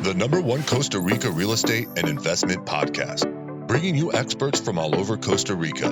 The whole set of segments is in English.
the #1 Costa Rica real estate and investment podcast, bringing you experts from all over Costa Rica.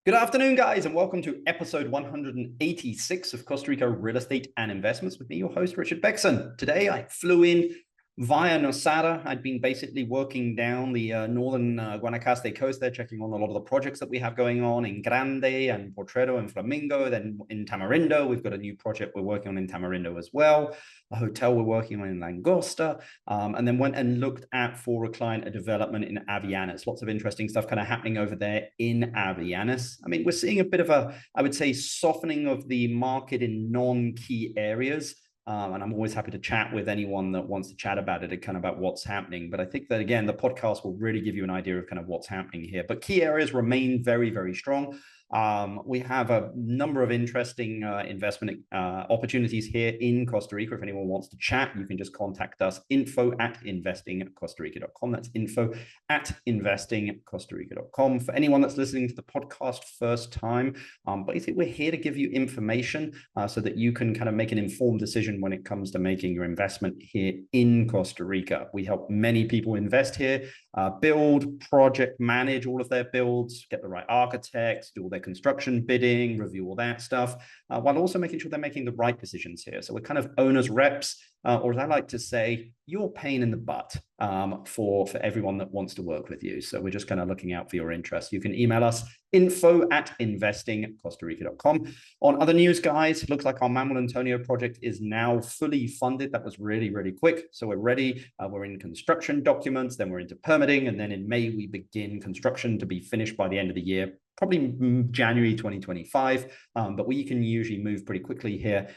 Good afternoon, guys, and welcome to episode 186 of Costa Rica Real Estate and Investments with me, your host, Richard Beckson. Today, I flew in via Nosada. I'd been basically working down the northern Guanacaste coast there, checking on a lot of the projects that we have going on in Grande and Potrero and Flamingo. Then in Tamarindo, we've got a new project we're working on in Tamarindo as well. A hotel we're working on in Langosta, and then went and looked at, for a client, a development in Avellanos. Lots of interesting stuff kind of happening over there in Avellanos. I mean, we're seeing a bit of a, I would say, softening of the market in non-key areas. And I'm always happy to chat with anyone that wants to chat about it and kind of about what's happening. But I think that, again, the podcast will really give you an idea of kind of what's happening here. But key areas remain very, very strong. We have a number of interesting investment opportunities here in Costa Rica. If anyone wants to chat, you can just contact us, info@investingcostarica.com. That's info@investingcostarica.com. For anyone that's listening to the podcast first time, basically we're here to give you information so that you can kind of make an informed decision when it comes to making your investment here in Costa Rica. We help many people invest here, build, project, manage all of their builds, get the right architects, do all their construction bidding, review all that stuff, while also making sure they're making the right decisions here. So we're kind of owners reps, or as I like to say, you're pain in the butt for everyone that wants to work with you. So we're just kind of looking out for your interests. You can email us, info@investingcostarica.com. On other news, guys, it looks like our Manuel Antonio project is now fully funded. That was really, really quick. So we're ready. We're in construction documents, then we're into permitting, and then in May, we begin construction to be finished by the end of the year, probably January 2025. But we can usually move pretty quickly here.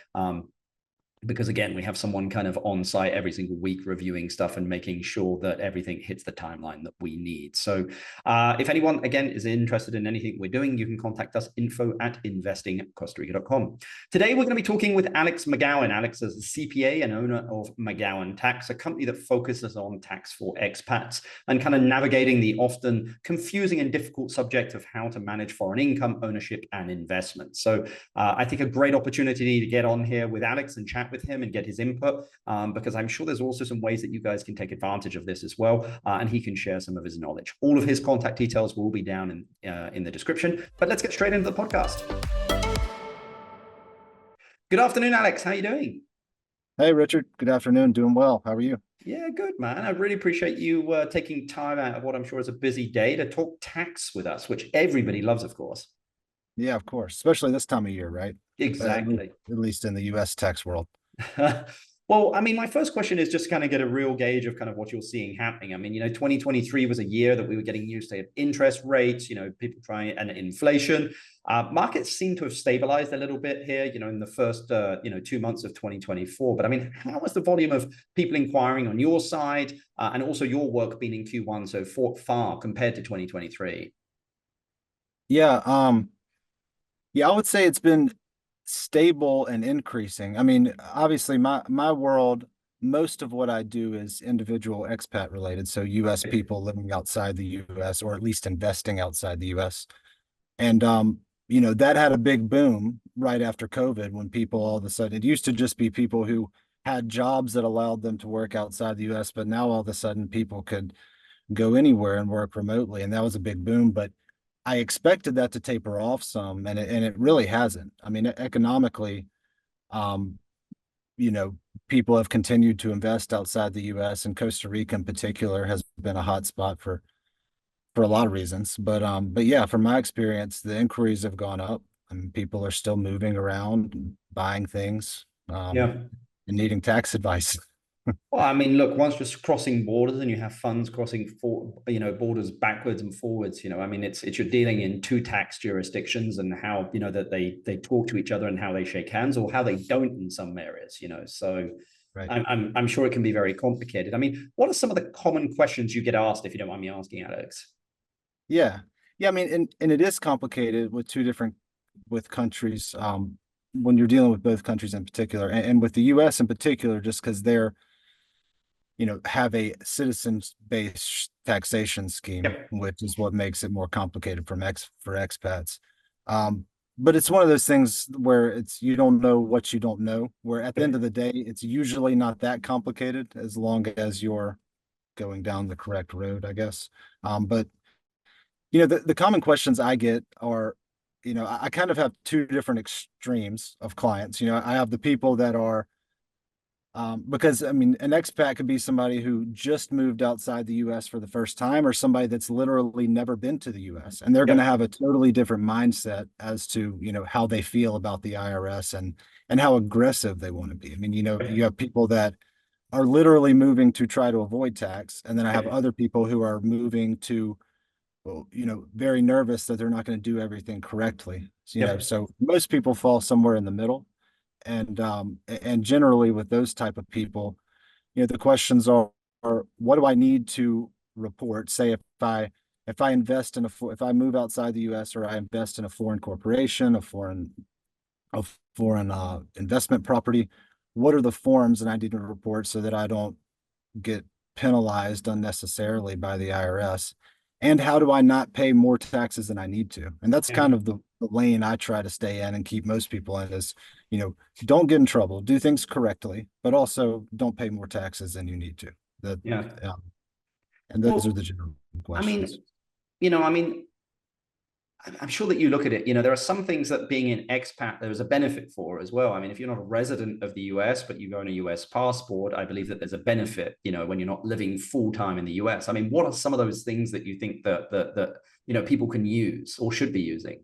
Because again, we have someone kind of on site every single week reviewing stuff and making sure that everything hits the timeline that we need. So if anyone, again, is interested in anything we're doing, you can contact us, info@investingcostarica.com. Today, we're going to be talking with Alex McGowin. Alex is a CPA and owner of McGowin Tax, a company that focuses on tax for expats and kind of navigating the often confusing and difficult subject of how to manage foreign income, ownership, and investment. So I think a great opportunity to get on here with Alex and chat with him and get his input, because I'm sure there's also some ways that you guys can take advantage of this as well, and he can share some of his knowledge. All of his contact details will be down in the description, but let's get straight into the podcast. Good afternoon, Alex. How are you doing? Hey, Richard. Good afternoon. Doing well. How are you? Yeah, good, man. I really appreciate you taking time out of what I'm sure is a busy day to talk tax with us, which everybody loves, of course. Yeah, of course. Especially this time of year, right? Exactly. At least in the U.S. tax world. Well, I mean, my first question is just kind of get a real gauge of kind of what you're seeing happening. I mean, 2023 was a year that we were getting used to interest rates, people trying, and inflation. Markets seem to have stabilized a little bit here, in the first, 2 months of 2024. But I mean, how was the volume of people inquiring on your side, and also your work being in Q1 so far compared to 2023? Yeah, I would say it's been stable and increasing. I mean, obviously my world, most of what I do is individual expat related. So US people living outside the US, or at least investing outside the US. And, that had a big boom right after COVID, when people all of a sudden, it used to just be people who had jobs that allowed them to work outside the US, but now all of a sudden people could go anywhere and work remotely. And that was a big boom, but I expected that to taper off some, and it really hasn't. I mean, economically, people have continued to invest outside the U.S., and Costa Rica in particular has been a hot spot for a lot of reasons. But yeah, from my experience, the inquiries have gone up. I mean, people are still moving around, and buying things, and needing tax advice. Well, I mean, look, once you're crossing borders and you have funds crossing borders backwards and forwards, I mean, it's you're dealing in two tax jurisdictions, and how, that they talk to each other and how they shake hands, or how they don't in some areas, so Right. I'm sure it can be very complicated. I mean, what are some of the common questions you get asked, if you don't mind me asking, Alex? Yeah. I mean, and it is complicated with countries, when you're dealing with both countries in particular, and with the US in particular, just because they're, have a citizens-based taxation scheme, Yep. which is what makes it more complicated for expats. but it's one of those things where it's you don't know what you don't know, where at the end of the day, it's usually not that complicated as long as you're going down the correct road, I guess. But the common questions I get are, I kind of have two different extremes of clients. I have the people that are because I mean, an expat could be somebody who just moved outside the US for the first time, or somebody that's literally never been to the US, and they're going to Yep. have a totally different mindset as to, how they feel about the IRS and how aggressive they want to be. I mean, you have people that are literally moving to try to avoid tax, and then I have Yep. other people who are moving to, well, very nervous that they're not going to do everything correctly. Yep. So most people fall somewhere in the middle, and generally with those type of people, the questions are what do I need to report? Say if I invest in if I move outside the US, or I invest in a foreign corporation, a foreign investment property, what are the forms that I need to report so that I don't get penalized unnecessarily by the IRS? And how do I not pay more taxes than I need to? And that's Yeah. kind of the lane I try to stay in and keep most people in is, don't get in trouble, do things correctly, but also don't pay more taxes than you need to. That, Yeah. um, and those are Well, the general I questions. mean, I mean, I'm sure that you look at it, there are some things that being an expat, there's a benefit for as well. I mean, if you're not a resident of the US, but you own a US passport, I believe that there's a benefit, when you're not living full time in the US. I mean, what are some of those things that you think that people can use or should be using?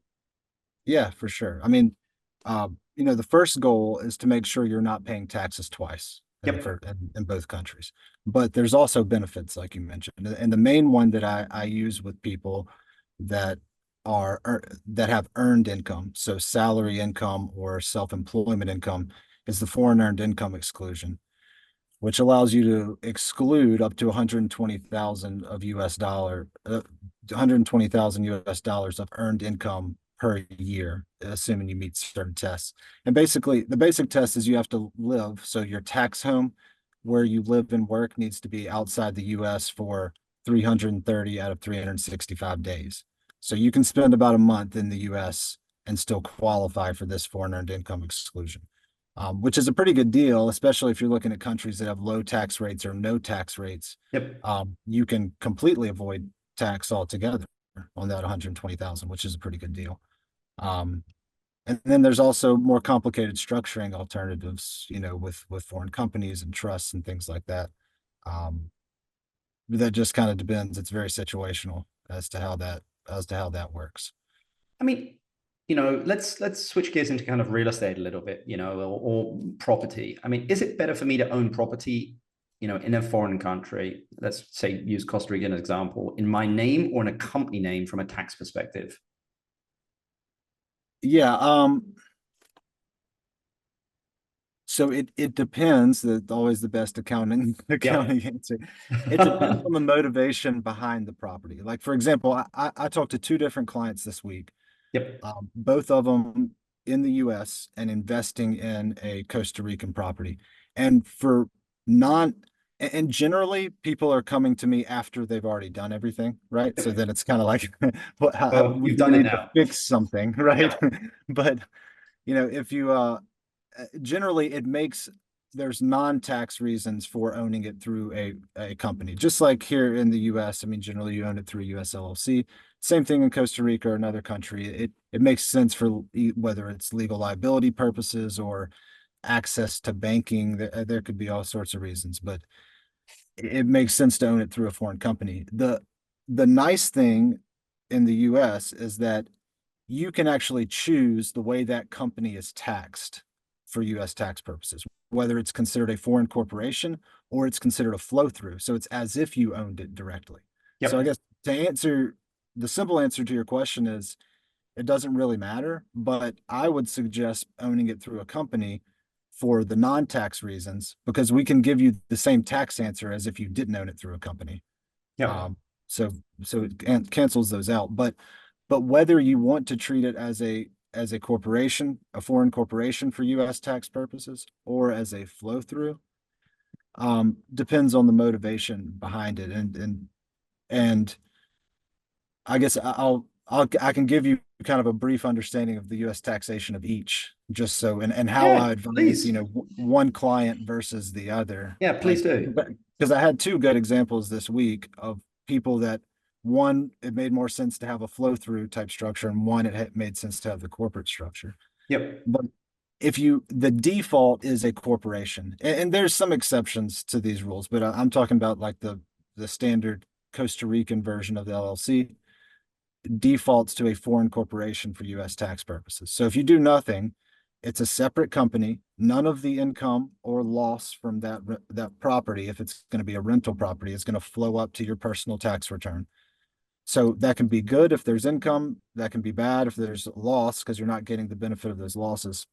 Yeah, for sure. I mean, the first goal is to make sure you're not paying taxes twice Yep. in both countries. But there's also benefits, like you mentioned. And the main one that I use with people that that have earned income, so salary income or self-employment income, is the foreign earned income exclusion, which allows you to exclude up to 120,000 of US dollar, 120,000 US dollars of earned income per year, assuming you meet certain tests. And basically, the basic test is you have to live. So your tax home where you live and work needs to be outside the US for 330 out of 365 days. So you can spend about a month in the US and still qualify for this foreign earned income exclusion, which is a pretty good deal, especially if you're looking at countries that have low tax rates or no tax rates. Yep. You can completely avoid tax altogether on that 120,000, which is a pretty good deal. Um, and then there's also more complicated structuring alternatives, with foreign companies and trusts and things like that. Um, that just kind of depends. It's very situational as to how that works. I mean, let's switch gears into kind of real estate a little bit, or property. I mean, is it better for me to own property, in a foreign country? Let's say use Costa Rica as an example, in my name or in a company name from a tax perspective? Yeah. So it depends. That's always the best accounting Yep. accounting answer. It depends on the motivation behind the property. Like for example, I talked to two different clients this week, Yep. both of them in the U.S. and investing in a Costa Rican property. And for non and generally people are coming to me after they've already done everything, right? So Yep. then it's kind of like, Well, we you've done it need to now. fix something, right? Yep. But if you generally it makes there's non-tax reasons for owning it through a company, just like here in the US. I mean, generally you own it through a US LLC. Same thing in Costa Rica or another country. It makes sense for whether it's legal liability purposes or access to banking. There could be all sorts of reasons, but it makes sense to own it through a foreign company. The nice thing in the US is that you can actually choose the way that company is taxed for US tax purposes, whether it's considered a foreign corporation or it's considered a flow through. So it's as if you owned it directly. So I Yep. guess to answer the simple answer to your question is it doesn't really matter, but I would suggest owning it through a company for the non-tax reasons, because we can give you the same tax answer as if you didn't own it through a company. Yep. Um, so it cancels those out. But whether you want to treat it as a corporation, a foreign corporation for U.S. tax purposes, or as a flow through, depends on the motivation behind it. And I guess I can give you kind of a brief understanding of the U.S. taxation of each, just so and how Yeah, I advise, please. one client versus the other. Yeah, please do. Because I had two good examples this week of people that one, it made more sense to have a flow through type structure, and one, it made sense to have the corporate structure. Yep. But the default is a corporation, and there's some exceptions to these rules, but I'm talking about like the standard Costa Rican version of the LLC defaults to a foreign corporation for U.S. tax purposes. So if you do nothing, it's a separate company. None of the income or loss from that property, if it's going to be a rental property, is going to flow up to your personal tax return. So that can be good if there's income. That can be bad if there's loss because you're not getting the benefit of those losses.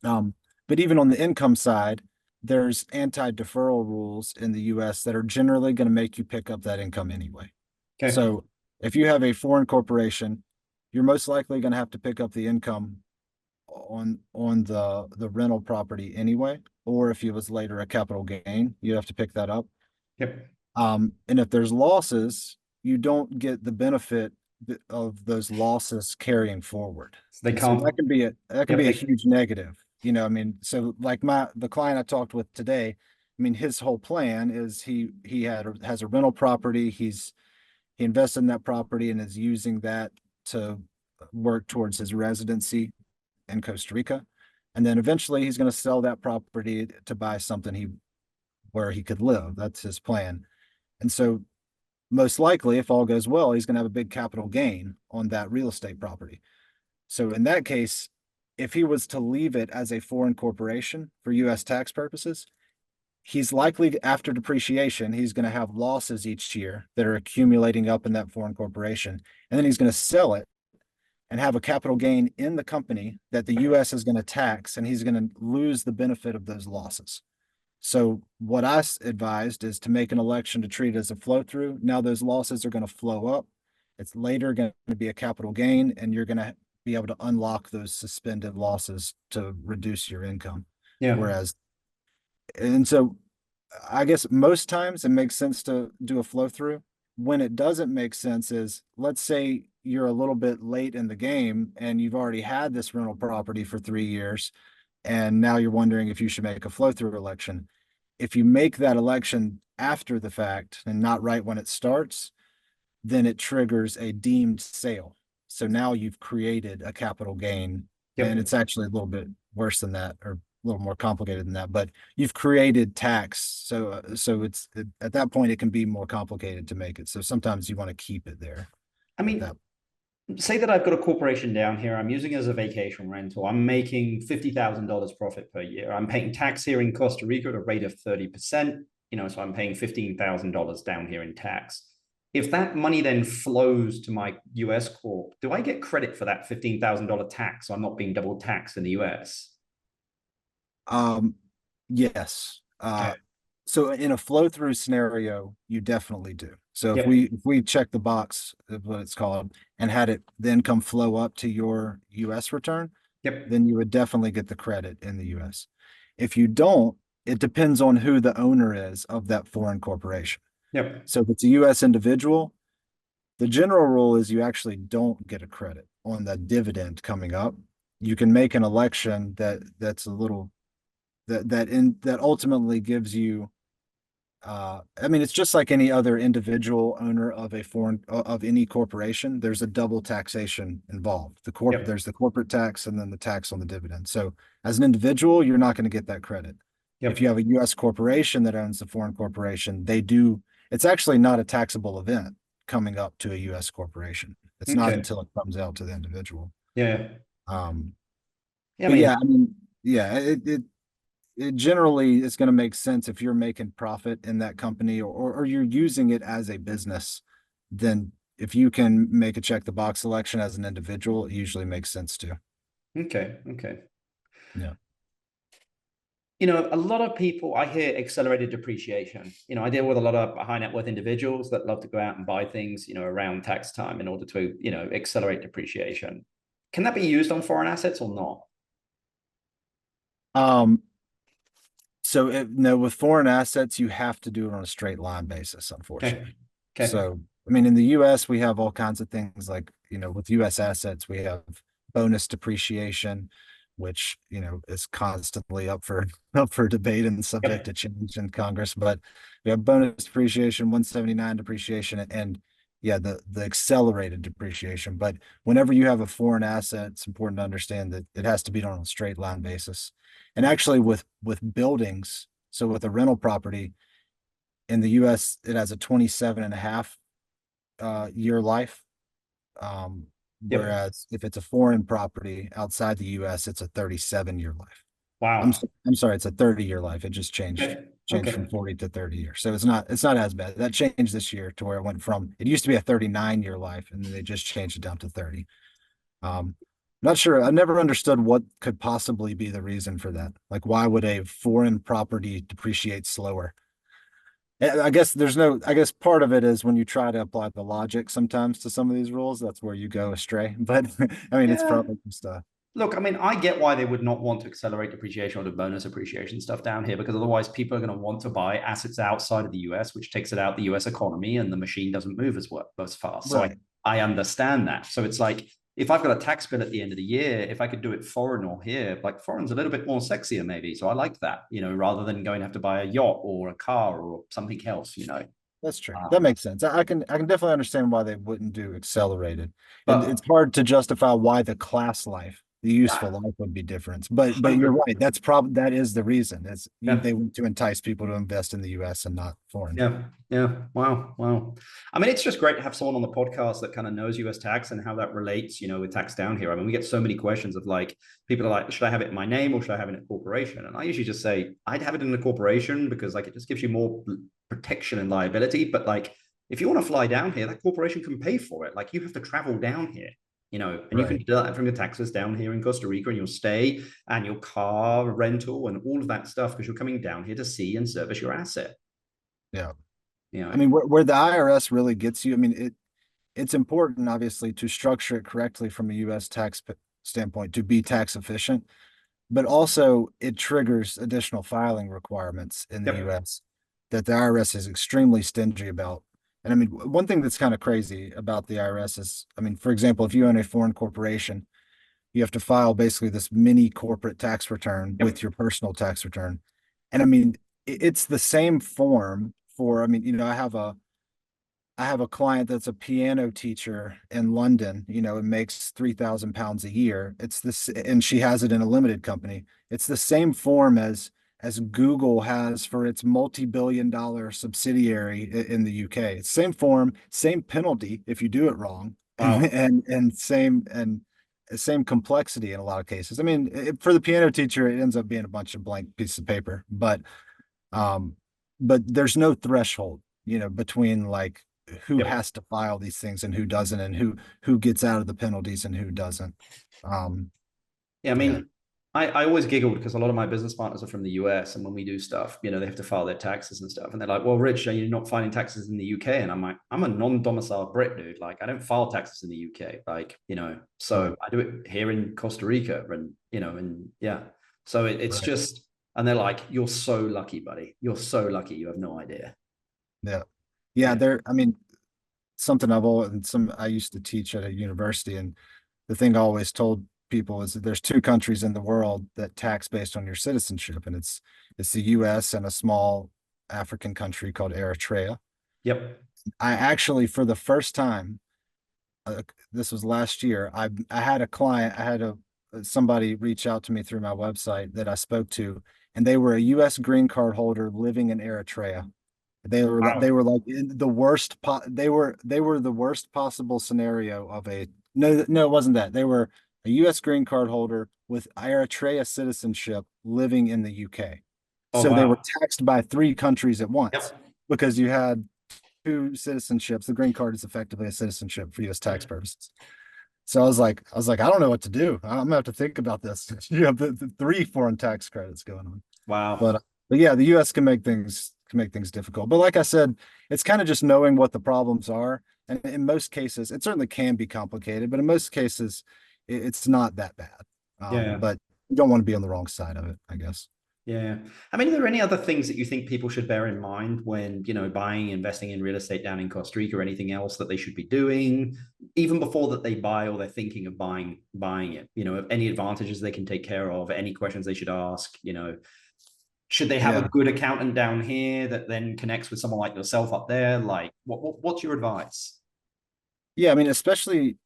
But even on the income side, there's anti-deferral rules in the U.S. that are generally going to make you pick up that income anyway. Okay. So if you have a foreign corporation, you're most likely going to have to pick up the income on the rental property anyway, or if it was later a capital gain, you have to pick that up. Yep. And if there's losses, you don't get the benefit of those losses carrying forward. So they And can't. so that can be a Yep. huge negative. I mean, so like the client I talked with today, I mean, his whole plan is he has a rental property. He invested in that property and is using that to work towards his residency in Costa Rica. And then eventually he's going to sell that property to buy something where he could live. That's his plan. And so most likely, if all goes well, he's going to have a big capital gain on that real estate property. So in that case, if he was to leave it as a foreign corporation for U.S. tax purposes, he's likely, after depreciation, he's going to have losses each year that are accumulating up in that foreign corporation. And then he's going to sell it and have a capital gain in the company that the U.S. is going to tax, and he's going to lose the benefit of those losses. So what I advised is to make an election to treat it as a flow through. Now those losses are going to flow up. It's later going to be a capital gain, and you're going to be able to unlock those suspended losses to reduce your income. Yeah. And so I guess most times it makes sense to do a flow through. When it doesn't make sense is, let's say you're a little bit late in the game and you've already had this rental property for 3 years, and now you're wondering if you should make a flow through election. If you make that election after the fact and not right when it starts, then it triggers a deemed sale. So now you've created a capital gain, Yep. and it's actually a little bit worse than that, or a little more complicated than that, but you've created tax. So it's at that point, it can be more complicated to make it. So sometimes you want to keep it there. I mean, say that I've got a corporation down here. I'm using it as a vacation rental. I'm making $50,000 profit per year. I'm paying tax here in Costa Rica at a rate of 30%. So I'm paying $15,000 down here in tax. If that money then flows to my US corp, do I get credit for that $15,000 tax? So I'm not being double taxed in the US. Yes. Okay. So in a flow through scenario, you definitely do. So Yep. if we check the box of what it's called and had the income flow up to your US return, Yep. then you would definitely get the credit in the US. If you don't, it depends on who the owner is of that foreign corporation. Yep. So if it's a US individual, the general rule is you actually don't get a credit on the dividend coming up. You can make an election that's a little that ultimately gives you I mean, it's just like any other individual owner of of any corporation. There's a double taxation involved. Yep. There's the corporate tax and then the tax on the dividend. So as an individual, you're not going to get that credit. Yep. If you have a U.S. corporation that owns the foreign corporation, it's actually not a taxable event coming up to a U.S. corporation. It's not until it comes out to the individual. Yeah. Yeah, I mean, yeah, it generally is going to make sense if you're making profit in that company or you're using it as a business. Then if you can make a check the box selection as an individual, it usually makes sense too. Okay. Yeah. A lot of people, I hear accelerated depreciation. I deal with a lot of high net worth individuals that love to go out and buy things, around tax time in order to, accelerate depreciation. Can that be used on foreign assets or not? So no, with foreign assets, you have to do it on a straight line basis, unfortunately. Okay. So, I mean, in the US, we have all kinds of things like with US assets, we have bonus depreciation, which, is constantly up for up for debate and subject to change in Congress. But we have bonus depreciation, 179 depreciation, and yeah, the accelerated depreciation. But whenever you have a foreign asset, it's important to understand that it has to be done on a straight line basis. And actually with buildings, so with a rental property in the US, it has a 27 and a half year life. Yep. Whereas if it's a foreign property outside the US, it's a 37-year life. I'm Wow. I'm sorry, it's a 30-year life. It just changed from Okay. 40 to 30 years. So it's not as bad. That changed this year to where it used to be a 39-year life, and then they just changed it down to 30. Not sure. I never understood what could possibly be the reason for that. Like, why would a foreign property depreciate slower? I guess part of it is when you try to apply the logic sometimes to some of these rules, that's where you go astray. But I mean, it's Yeah. probably just Look, I mean, I get why they would not want to accelerate depreciation or the bonus appreciation stuff down here, because otherwise people are going to want to buy assets outside of the US, which takes it out the US economy, and the machine doesn't move as fast. So right. I understand that. So it's like, if I've got a tax bill at the end of the year, if I could do it foreign or here, like foreign's a little bit more sexier maybe. So I like that, rather than going to have to buy a yacht or a car or something else. That's true. That makes sense. I can definitely understand why they wouldn't do accelerated. And But it's hard to justify why the class life, the useful life would be different. But you're right. That is the reason. They want to entice people to invest in the US and not foreign. Yeah. Yeah. Wow. I mean, it's just great to have someone on the podcast that kind of knows US tax and how that relates, with tax down here. I mean, we get so many questions of like, people are like, should I have it in my name or should I have it in a corporation? And I usually just say, I'd have it in a corporation because like it just gives you more protection and liability. But like, if you want to fly down here, that corporation can pay for it. Like you have to travel down here. And you can do that from your taxes down here in Costa Rica and your stay and your car rental and all of that stuff because you're coming down here to see and service your asset. Yeah. Yeah. I mean, where the IRS really gets you, I mean, it's important, obviously, to structure it correctly from a US tax standpoint to be tax efficient, but also it triggers additional filing requirements in the US that the IRS is extremely stingy about. And I mean, one thing that's kind of crazy about the IRS is, I mean, for example, if you own a foreign corporation, you have to file basically this mini corporate tax return with your personal tax return. And I mean, it's the same form for, I mean, I have a client that's a piano teacher in London, it makes 3,000 pounds a year. It's this, and she has it in a limited company. It's the same form as Google has for its multi-billion-dollar subsidiary in the UK. It's same form, same penalty if you do it wrong, Wow. and same complexity in a lot of cases. I mean, for the piano teacher, it ends up being a bunch of blank pieces of paper, but there's no threshold, between like who has to file these things and who doesn't, and who gets out of the penalties and who doesn't. Yeah, I mean, I always giggled because a lot of my business partners are from the US, and when we do stuff, they have to file their taxes and stuff, and they're like, "Well, Rich, are you not filing taxes in the UK?" And I'm like, "I'm a non-domiciled Brit, dude. Like, I don't file taxes in the UK. Like, so I do it here in Costa Rica, and yeah. So it's just, and they're like, "You're so lucky, buddy. You're so lucky. You have no idea." Yeah. I mean, something I used to teach at a university, and the thing I always told people is that there's two countries in the world that tax based on your citizenship, and it's the US and a small African country called Eritrea. Yep. I actually, for the first time, this was last year, I had a client, somebody reach out to me through my website that I spoke to, and they were a US green card holder living in Eritrea. They were like the worst they were the worst possible scenario of a no, it wasn't that. They were a US green card holder with Eritrea citizenship living in the UK. So they were taxed by three countries at once because you had two citizenships. The green card is effectively a citizenship for US tax purposes. So I was like, I don't know what to do. I'm gonna have to think about this. You have the three foreign tax credits going on. Wow. But yeah, the US can make things difficult. But like I said, it's kind of just knowing what the problems are. And in most cases, it certainly can be complicated, but in most cases, it's not that bad. But you don't want to be on the wrong side of it, I guess. Yeah. I mean, are there any other things that you think people should bear in mind when, buying, investing in real estate down in Costa Rica, or anything else that they should be doing even before that they buy, or they're thinking of buying it? Any advantages they can take care of, any questions they should ask, should they have a Yeah. good accountant down here that then connects with someone like yourself up there? Like, what's your advice? Yeah, I mean, especially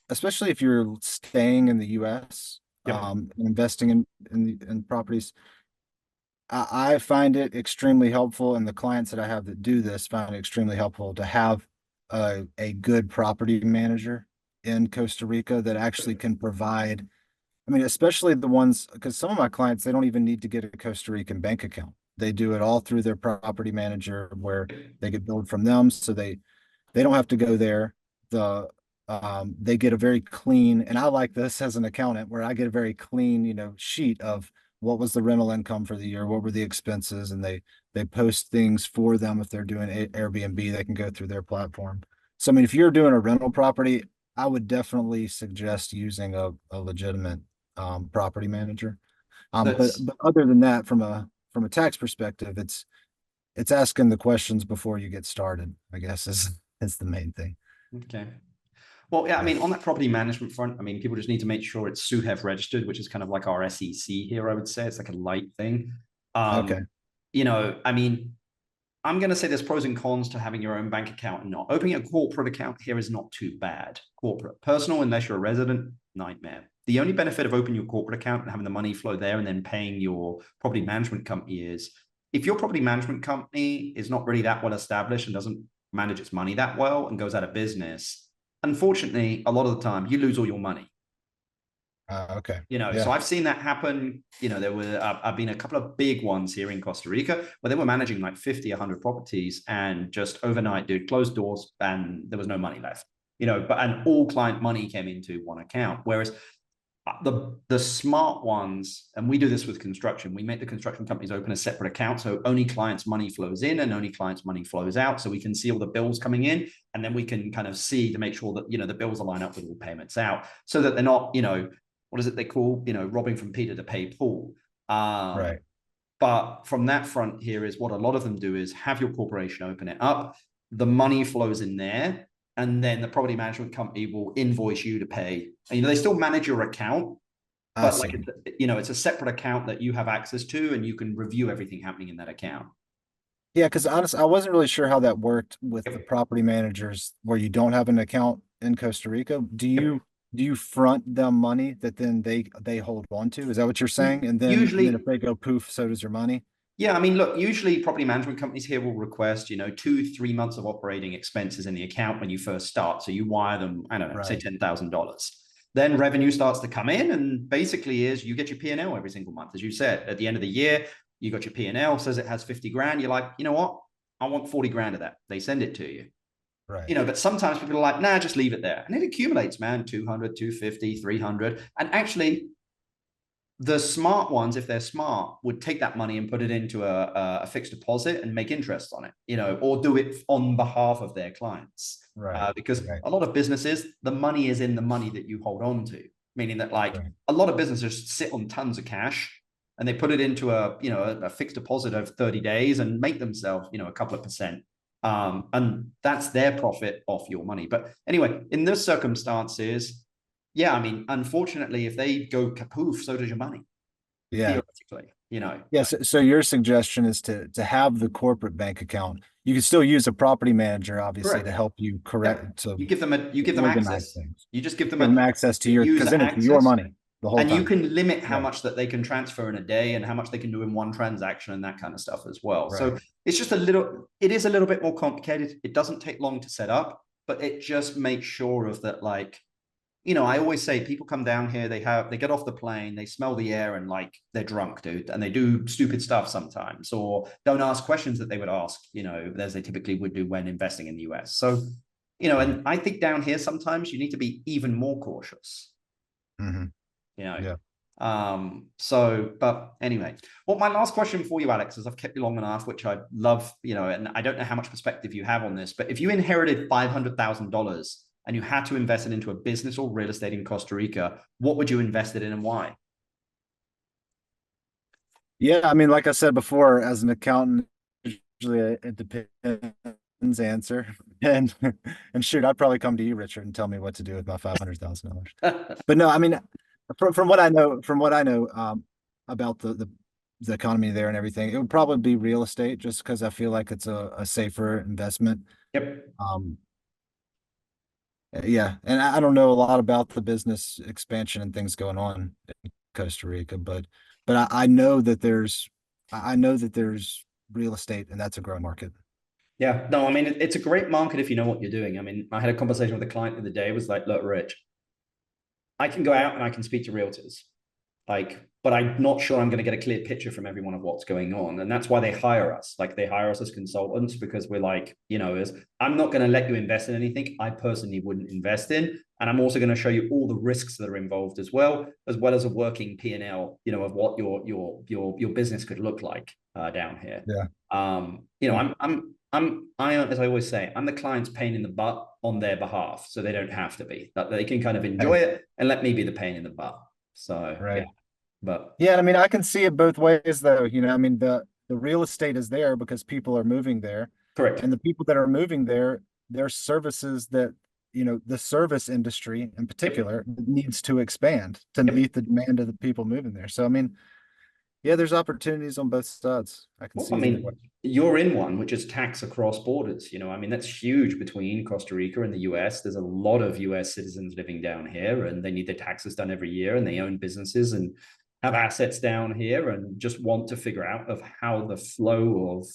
if you're staying in the US, Yep. and investing in properties, I find it extremely helpful, and the clients that I have that do this find it extremely helpful to have a good property manager in Costa Rica that actually can provide. I mean, especially the ones, because some of my clients, they don't even need to get a Costa Rican bank account. They do it all through their property manager where they get billed from them. So they don't have to go there. They get a very clean, and I like this as an accountant, where I get a very clean, sheet of what was the rental income for the year, what were the expenses, and they post things for them. If they're doing Airbnb, they can go through their platform. So I mean, if you're doing a rental property, I would definitely suggest using a legitimate property manager. But That's other than that, from a tax perspective, it's asking the questions before you get started, I guess is the main thing. okay. Well, yeah, I Yeah. mean, on that property management front, I mean, people just need to make sure it's SUHEF registered, which is kind of like our SEC here, I would say. It's like a light thing. Okay. I mean, I'm going to say there's pros and cons to having your own bank account and not. Opening a corporate account here is not too bad. Corporate. Personal, unless you're a resident, nightmare. The only benefit of opening your corporate account and having the money flow there and then paying your property management company is, if your property management company is not really that well established and doesn't manage its money that well and goes out of business, unfortunately, a lot of the time you lose all your money. Okay. So Yeah. I've seen that happen. There were, I've been a couple of big ones here in Costa Rica where they were managing like 50, 100 properties, and just overnight, dude, closed doors and there was no money left, and all client money came into one account. Whereas the smart ones, and we do this with construction, we make the construction companies open a separate account. So only clients' money flows in and only clients' money flows out. So we can see all the bills coming in, and then we can kind of see to make sure that, the bills align up with all payments out, so that they're not, what is it they call, robbing from Peter to pay Paul. Right. But from that front here is what a lot of them do is have your corporation open it up, the money flows in there, and then the property management company will invoice you to pay. And, they still manage your account, I but like, see. it's a separate account that you have access to, and you can review everything happening in that account. Yeah, because honestly, I wasn't really sure how that worked with the property managers where you don't have an account in Costa Rica. Do you front them money that then they hold on to? Is that what you're saying? And then if Usually, they go poof, so does your money? yeah, I mean, look, usually property management companies here will request, 2, 3 months of operating expenses in the account when you first start. So you wire them, I don't know, say Right. $10,000. Then revenue starts to come in, and basically is you get your P&L every single month. As you said, at the end of the year, you got your P&L, says it has 50 grand. You're like, you know what? I want 40 grand of that. They send it to you. Right. But sometimes people are like, nah, just leave it there. And it accumulates, man, 200, 250, 300. And actually, the smart ones, if they're smart, would take that money and put it into a fixed deposit and make interest on it, or do it on behalf of their clients. Right. Because Right. a lot of businesses, the money is in the money that you hold on to, meaning that like Right. a lot of businesses sit on tons of cash and they put it into a fixed deposit of 30 days and make themselves, a couple of percent. And that's their profit off your money. But anyway, in those circumstances, yeah, I mean, unfortunately, if they go kapoof, so does your money, Yeah. theoretically. Yeah. So your suggestion is to have the corporate bank account. You can still use a property manager, obviously, to Correct. help you Yep. correct You give them organize access. things. You just give them Give them a access to your, because user then it's your access, money the whole and you time. can limit how Yeah. much that they can transfer in a day and how much they can do in one transaction and that kind of stuff as well. Right. So it is a little bit more complicated. It doesn't take long to set up, but it just makes sure of that, like, I always say people come down here, they get off the plane, they smell the air and like they're drunk, dude, and they do stupid stuff sometimes, or don't ask questions that they would ask, as they typically would do when investing in the US. So, and I think down here sometimes you need to be even more cautious, Mm-hmm. you know. Yeah. But anyway, well, my last question for you, Alex, is I've kept you long enough, which I love, and I don't know how much perspective you have on this, but if you inherited $500,000 and you had to invest it into a business or real estate in Costa Rica, what would you invest it in and why? Yeah, I mean, like I said before, as an accountant, usually it depends answer. And and shoot, I'd probably come to you, Richard, and tell me what to do with my $500,000. But no, I mean, from what I know, about the economy there and everything, it would probably be real estate, just because I feel like it's a safer investment. Yep. Um, yeah, and I don't know a lot about the business expansion and things going on in Costa Rica, but I know that there's real estate, and that's a growing market. Yeah. No, I mean, it's a great market if you know what you're doing. I mean, I had a conversation with a client the other day. It was like, look, Rich, I can go out and I can speak to realtors. Like, but I'm not sure I'm going to get a clear picture from everyone of what's going on. And that's why they hire us. Like, they hire us as consultants because we're like, as I'm not going to let you invest in anything I personally wouldn't invest in. And I'm also going to show you all the risks that are involved as well as a working P&L, of what your business could look like down here. Yeah. As I always say, I'm the client's pain in the butt on their behalf, so they don't have to be. That they can kind of enjoy Hey, it and let me be the pain in the butt. So yeah, right. but Yeah, I mean, I can see it both ways though. I mean, the real estate is there because people are moving there, correct. and the people that are moving there, there's services that, the service industry in Yep. particular needs to expand to Yep. meet the demand of the people moving there. So, I mean, yeah, there's opportunities on both sides. I can Well, I see it either way. mean, you're in one, which is tax across borders. I mean, that's huge between Costa Rica and the US. There's a lot of US citizens living down here, and they need their taxes done every year, and they own businesses and have assets down here, and just want to figure out of how the flow of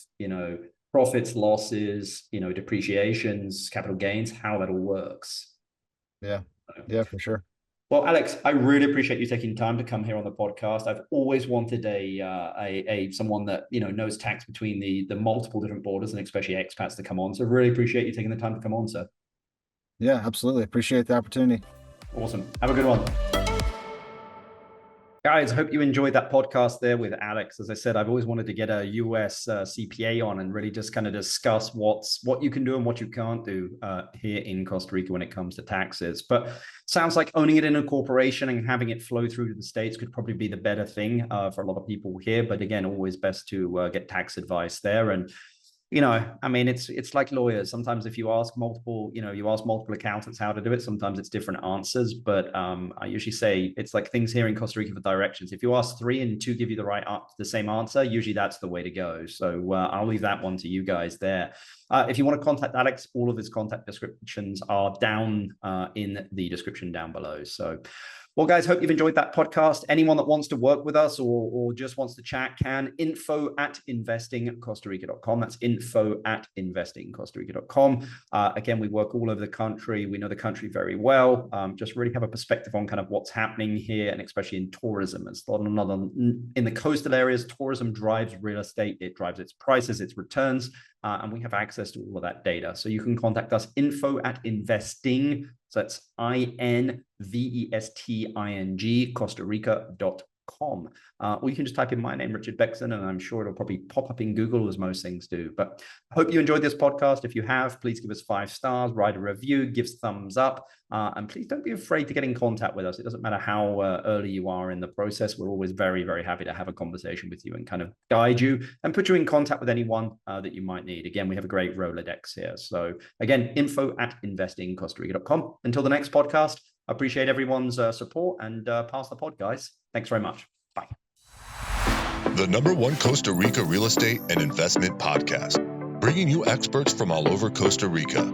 profits, losses, depreciations, capital gains, how that all works. Yeah. Yeah, for sure. Well, Alex, I really appreciate you taking time to come here on the podcast. I've always wanted a someone that knows tax between the multiple different borders, and especially expats to come on. So really appreciate you taking the time to come on, sir. Yeah, absolutely. Appreciate the opportunity. Awesome. Have a good one. Guys, I hope you enjoyed that podcast there with Alex. As I said, I've always wanted to get a US CPA on and really just kind of discuss what you can do and what you can't do here in Costa Rica when it comes to taxes. But sounds like owning it in a corporation and having it flow through to the States could probably be the better thing for a lot of people here. But again, always best to get tax advice there. And I mean, it's like lawyers. Sometimes if you ask multiple accountants how to do it, sometimes it's different answers. But I usually say it's like things here in Costa Rica for directions. If you ask three and two give you the same answer, usually that's the way to go. So I'll leave that one to you guys there. If you want to contact Alex, all of his contact descriptions are down in the description down below. So, well, guys, hope you've enjoyed that podcast. Anyone that wants to work with us or just wants to chat can info@investingcostarica.com. That's info@investingcostarica.com. Again, we work all over the country. We know the country very well. Just really have a perspective on kind of what's happening here, and especially in tourism. It's not another in the coastal areas. Tourism drives real estate. It drives its prices, its returns. And we have access to all of that data. So you can contact us info@investing. So that's INVESTING Costa Rica.com. Or you can just type in my name, Richard Bexon, and I'm sure it'll probably pop up in Google as most things do. But I hope you enjoyed this podcast. If you have, please give us 5 stars, write a review, give thumbs up, and please don't be afraid to get in contact with us. It doesn't matter how early you are in the process. We're always very, very happy to have a conversation with you and kind of guide you and put you in contact with anyone that you might need. Again, we have a great Rolodex here. So again, info@investingcostarica.com. Until the next podcast, I appreciate everyone's support, and pass the pod, guys. Thanks very much. Bye. The #1 Costa Rica real estate and investment podcast, bringing you experts from all over Costa Rica.